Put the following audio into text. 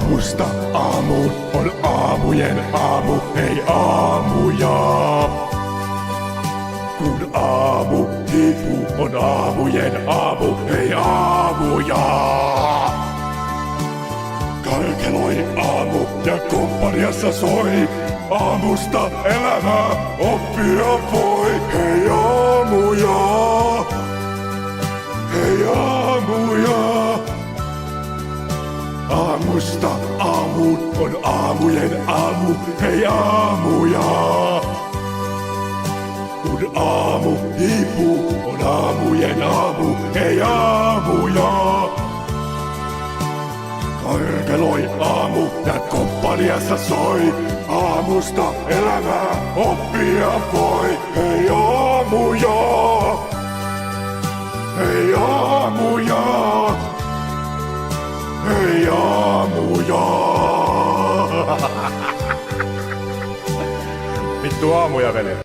Aamusta aamuun on aamujen aamu, hei aamuja. Kun aamu hiipuu, on aamujen aamu, hei aamuja. Karkeloi aamu ja komppaniassa soi. Aamusta elämää oppia voi, hei aamuja. Hei aamuja. Aamusta aamuun on aamujen aamu, hei aamuja. Kun aamu hiipuu, on aamujen aamu, hei aamuja. Karkeloi aamu ja komppaniassa soi. Aamusta elämää oppia voi, hei aamuja. Hei aamuja. Hei aamuja. Vittu aamuja, veli.